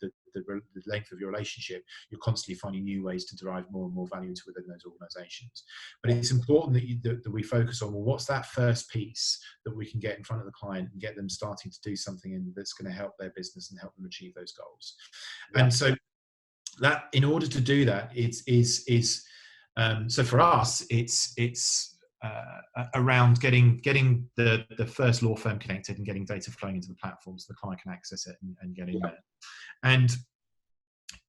length of your relationship, you're constantly finding new ways to derive more and more value into within those organizations. But it's important that we focus on, well, what's that first piece that we can get in front of the client and get them starting to do something that's going to help their business and help them achieve those goals. And so that, in order to do that, so for us, it's around getting the first law firm connected and getting data flowing into the platform so the client can access it and get in there. And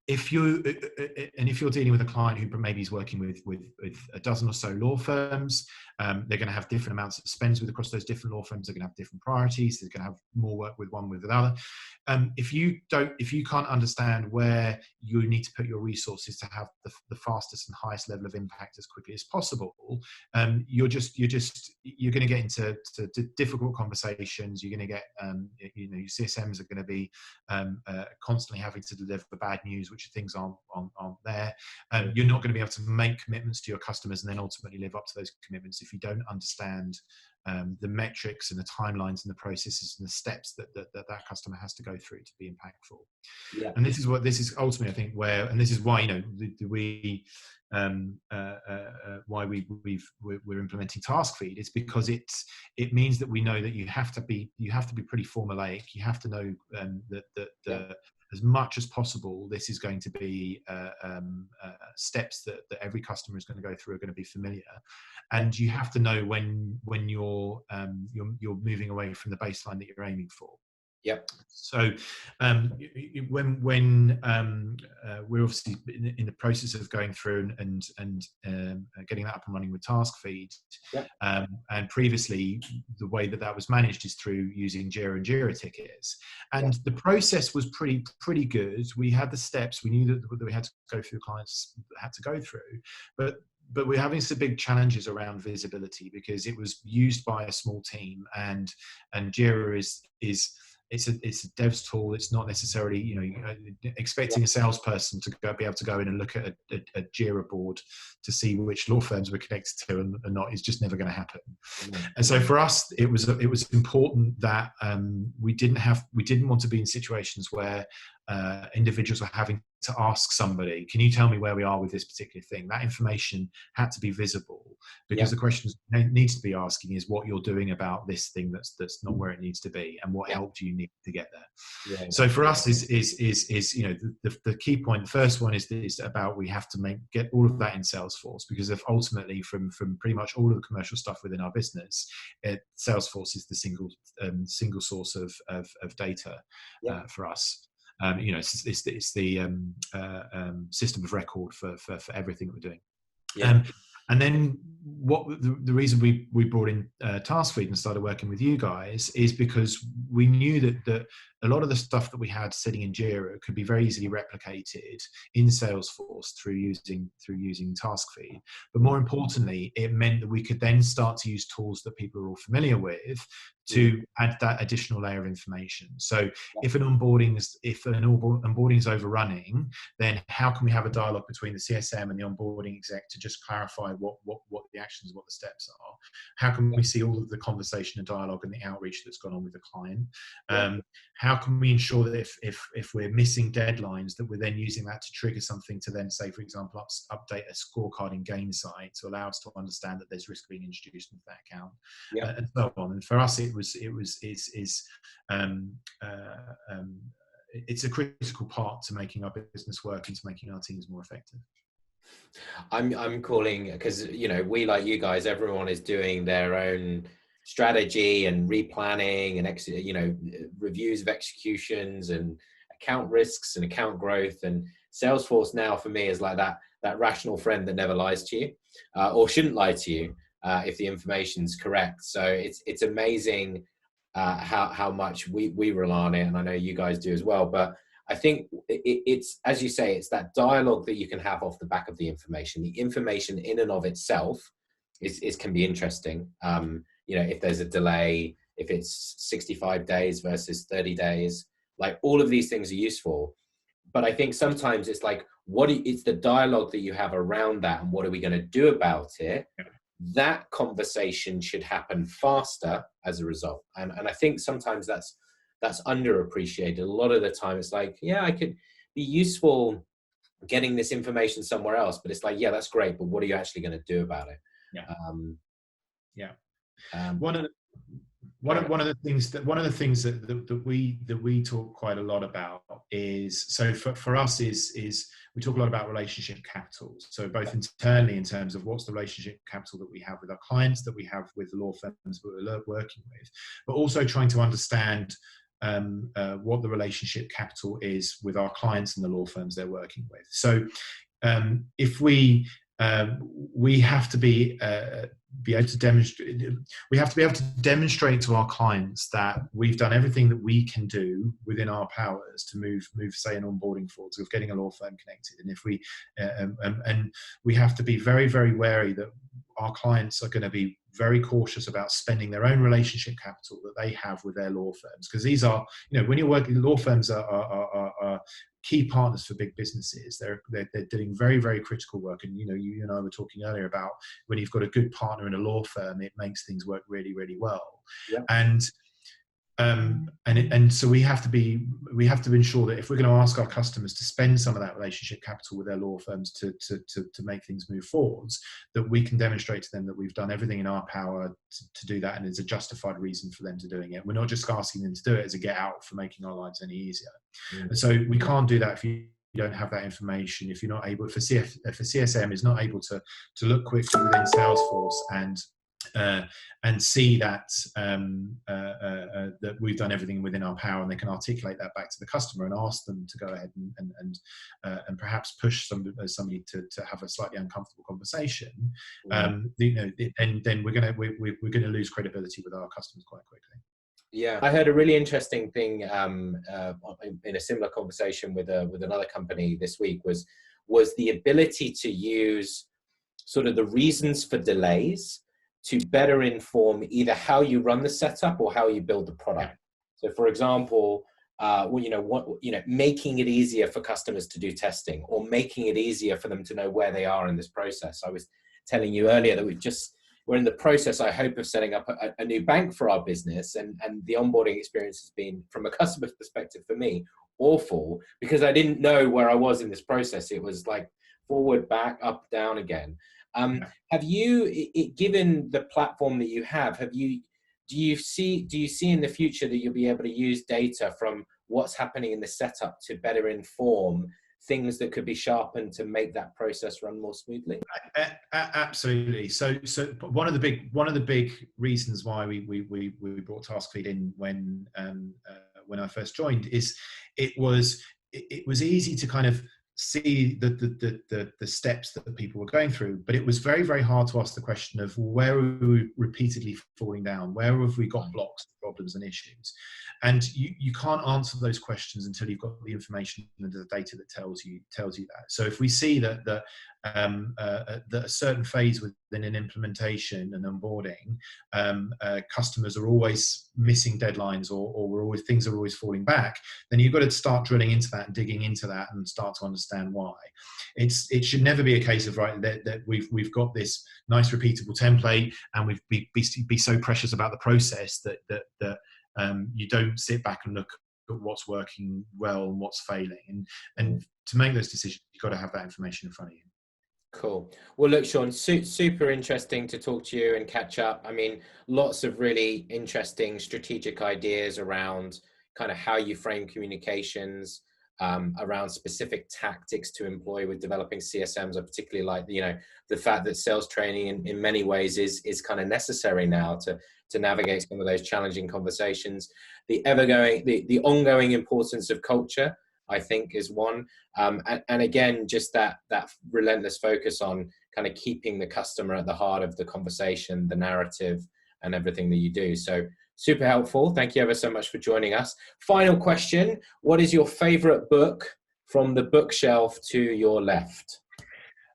if you're dealing with a client who maybe is working with a dozen or so law firms, they're going to have different amounts of spends with across those different law firms. They're going to have different priorities. They're going to have more work with one with another. If you can't understand where you need to put your resources to have the fastest and highest level of impact as quickly as possible, you're going to get into difficult conversations. You're going to get your CSMs are going to be constantly having to deliver bad news, which things aren't there. You're not going to be able to make commitments to your customers and then ultimately live up to those commitments if you don't understand the metrics and the timelines and the processes and the steps that customer has to go through to be impactful. Yeah. And this is ultimately, I think, and this is why, you know, we're implementing task feed. It's because it means that we know that you have to be pretty formulaic. You have to know that as much as possible, this is going to be steps that every customer is going to go through are going to be familiar, and you have to know when you're moving away from the baseline that you're aiming for. Yep. So when we're obviously in the process of going through and getting that up and running with task feed, and previously the way that was managed is through using Jira and Jira tickets, and the process was pretty good. We had the steps, we knew that we had to go through, clients had to go through, but we're having some big challenges around visibility because it was used by a small team, and Jira is it's a dev's tool. It's not necessarily, you know, expecting a salesperson to be able to go in and look at a Jira board to see which law firms we're connected to and not is just never going to happen. And so for us, it was important that we didn't want to be in situations where individuals were having to ask somebody, can you tell me where we are with this particular thing? That information had to be visible, because the questions it needs to be asking is what you're doing about this thing that's not where it needs to be, and what help do you need to get there. So for us is you know, the key point. The first one is about, we have to get all of that in Salesforce, because if ultimately from pretty much all of the commercial stuff within our business, Salesforce is the single source of data for us. You know, it's the system of record for everything that we're doing. And then the reason we brought in TaskFeed and started working with you guys is because we knew that a lot of the stuff that we had sitting in Jira could be very easily replicated in Salesforce through using TaskFeed. But more importantly, it meant that we could then start to use tools that people are all familiar with to add that additional layer of information. So if an onboarding is overrunning, then how can we have a dialogue between the CSM and the onboarding exec to just clarify what the actions, what the steps are? How can we see all of the conversation and dialogue and the outreach that's gone on with the client? How can we ensure that if we're missing deadlines, that we're then using that to trigger something to then say, for example, update a scorecard in Gainsight to allow us to understand that there's risk being introduced into that account, and so on. And for us, it's a critical part to making our business work and to making our teams more effective. I'm calling because, you know, we, like you guys, everyone is doing their own strategy and replanning and you know, reviews of executions and account risks and account growth. And Salesforce now for me is like that rational friend that never lies to you, or shouldn't lie to you if the information's correct. So it's amazing how much we rely on it, and I know you guys do as well. But I think it's, as you say, it's that dialogue that you can have off the back of the information. The information in and of itself can be interesting. You know, if there's a delay, if it's 65 days versus 30 days, like all of these things are useful. But I think sometimes it's like, it's the dialogue that you have around that, and what are we going to do about it? That conversation should happen faster as a result. And I think sometimes that's underappreciated. A lot of the time it's like, yeah, I could be useful getting this information somewhere else, but it's like, yeah, that's great, but what are you actually going to do about it? One of the things that we talk quite a lot about is, so for us is we talk a lot about relationship capital. So both internally in terms of what's the relationship capital that we have with our clients, that we have with the law firms that we're working with, but also trying to understand what the relationship capital is with our clients and the law firms they're working with. So if we have to be able to demonstrate. We have to be able to demonstrate to our clients that we've done everything that we can do within our powers to move, say, an onboarding forward, so of getting a law firm connected. And if we and we have to be very, very wary that our clients are going to be very cautious about spending their own relationship capital that they have with their law firms, because these are, you know, when you're working, law firms are key partners for big businesses. They're doing very, very critical work. And, you know, you and I were talking earlier about when you've got a good partner in a law firm, it makes things work really, really well. Yeah. And so we have to ensure that if we're going to ask our customers to spend some of that relationship capital with their law firms to make things move forwards, that we can demonstrate to them that we've done everything in our power to do that, and there's a justified reason for them to doing it. We're not just asking them to do it as a get out for making our lives any easier. Mm-hmm. And so we can't do that if you don't have that information. If you're not able, if a CSM is not able to look quickly within Salesforce and see that that we've done everything within our power, and they can articulate that back to the customer and ask them to go ahead and perhaps push somebody to have a slightly uncomfortable conversation, you know, then we're going to lose credibility with our customers quite quickly. Yeah, I heard a really interesting thing in a similar conversation with another company this week was the ability to use sort of the reasons for delays to better inform either how you run the setup or how you build the product. So, for example, making it easier for customers to do testing, or making it easier for them to know where they are in this process. I was telling you earlier that we're in the process, I hope, of setting up a new bank for our business, and the onboarding experience has been, from a customer's perspective, for me, awful, because I didn't know where I was in this process. It was like forward, back, up, down again. Have you, given the platform that you have, do you see in the future that you'll be able to use data from what's happening in the setup to better inform things that could be sharpened to make that process run more smoothly? Absolutely. So one of the big reasons why we brought TaskFeed in when I first joined is it was easy to kind of see the steps that people were going through, but it was very, very hard to ask the question of where are we repeatedly falling down, where have we got blocks, problems and issues, and you can't answer those questions until you've got the information and the data that tells you that. So if we see that a certain phase within an implementation and onboarding, customers are always missing deadlines, or things are always falling back, then you've got to start drilling into that and digging into that and start to understand why. It should never be a case of that we've got this nice repeatable template and we've be so precious about the process that you don't sit back and look at what's working well and what's failing, and to make those decisions, you've got to have that information in front of you. Cool. Well, look, Sean, super interesting to talk to you and catch up. I mean, lots of really interesting strategic ideas around kind of how you frame communications, around specific tactics to employ with developing CSMs. I particularly like, the fact that sales training in many ways is kind of necessary now to navigate some of those challenging conversations. The ongoing importance of culture, I think, is one. And again, just that relentless focus on kind of keeping the customer at the heart of the conversation, the narrative, and everything that you do. So super helpful. Thank you ever so much for joining us. Final question. What is your favorite book from the bookshelf to your left?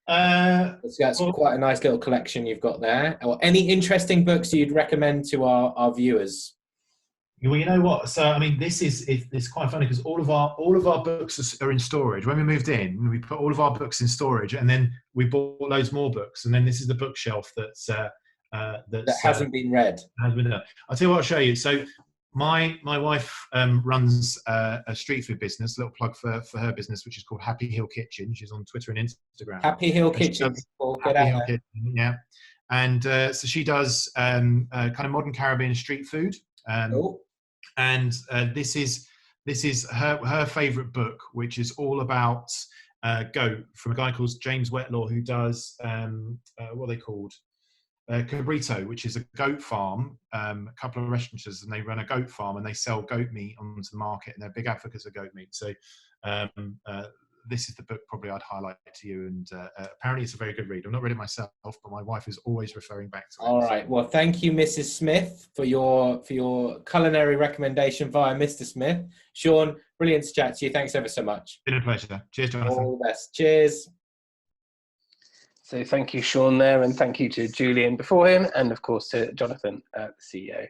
That's quite a nice little collection you've got there. Or any interesting books you'd recommend to our viewers? Well, you know what? So, I mean, it's quite funny because all of our books are in storage. When we moved in, we put all of our books in storage, and then we bought loads more books, and then this is the bookshelf that hasn't been read. Has been done. I'll tell you what, I'll show you. So, my wife runs a street food business. A little plug for her business, which is called Happy Hill Kitchen. She's on Twitter and Instagram. Happy Hill Kitchen. Happy Hill Kitchen, yeah. And so she does kind of modern Caribbean street food. And this is her favourite book, which is all about goat, from a guy called James Wetlaw, who does what are they called? Cabrito, which is a goat farm, a couple of restaurants, and they run a goat farm and they sell goat meat onto the market, and they're big advocates of goat meat. So this is the book probably I'd highlight to you, and apparently it's a very good read. I've not read it myself, but my wife is always referring back to it. All right. Well, thank you, Mrs. Smith, for your culinary recommendation via Mr. Smith. Sean, brilliant to chat to you. Thanks ever so much. Been a pleasure. Cheers, Jonathan. All the best. Cheers. So thank you, Sean, there, and thank you to Julian before him, and of course to Jonathan, the CEO.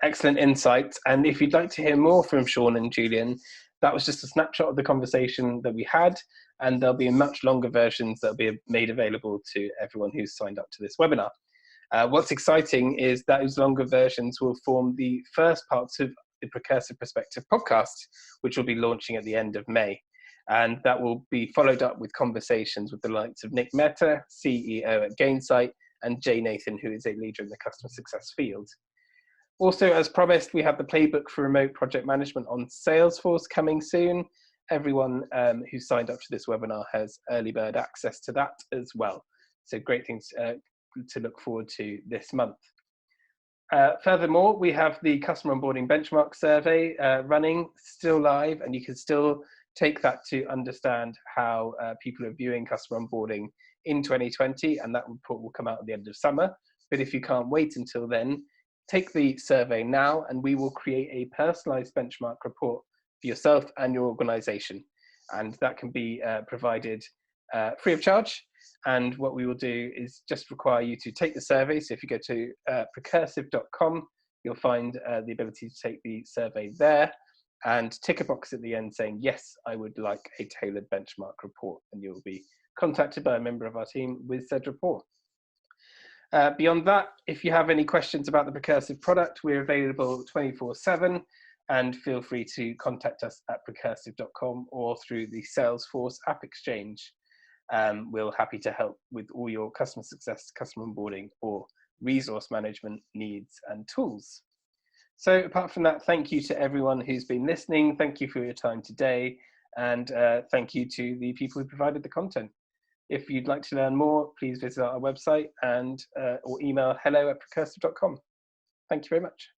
Excellent insights. And if you'd like to hear more from Sean and Julian, that was just a snapshot of the conversation that we had, and there'll be much longer versions that'll be made available to everyone who's signed up to this webinar. What's exciting is that those longer versions will form the first parts of the Precursive Perspective podcast, which will be launching at the end of May. And that will be followed up with conversations with the likes of Nick Mehta, CEO at Gainsight, and Jay Nathan, who is a leader in the customer success field. Also, as promised, we have the playbook for remote project management on Salesforce coming soon. Everyone who signed up to this webinar has early bird access to that as well. So great things to look forward to this month. Furthermore, we have the Customer Onboarding Benchmark Survey running, still live, and you can still take that to understand how people are viewing customer onboarding in 2020, and that report will come out at the end of summer. But if you can't wait until then, take the survey now, and we will create a personalized benchmark report for yourself and your organization. And that can be provided free of charge. And what we will do is just require you to take the survey. So if you go to precursive.com, you'll find the ability to take the survey there and tick a box at the end saying, yes, I would like a tailored benchmark report. And you'll be contacted by a member of our team with said report. Beyond that, if you have any questions about the Precursive product, we're available 24/7, and feel free to contact us at precursive.com or through the Salesforce App Exchange. We're happy to help with all your customer success, customer onboarding, or resource management needs and tools. So apart from that, thank you to everyone who's been listening. Thank you for your time today, and thank you to the people who provided the content. If you'd like to learn more, please visit our website and or email hello@precursive.com. Thank you very much.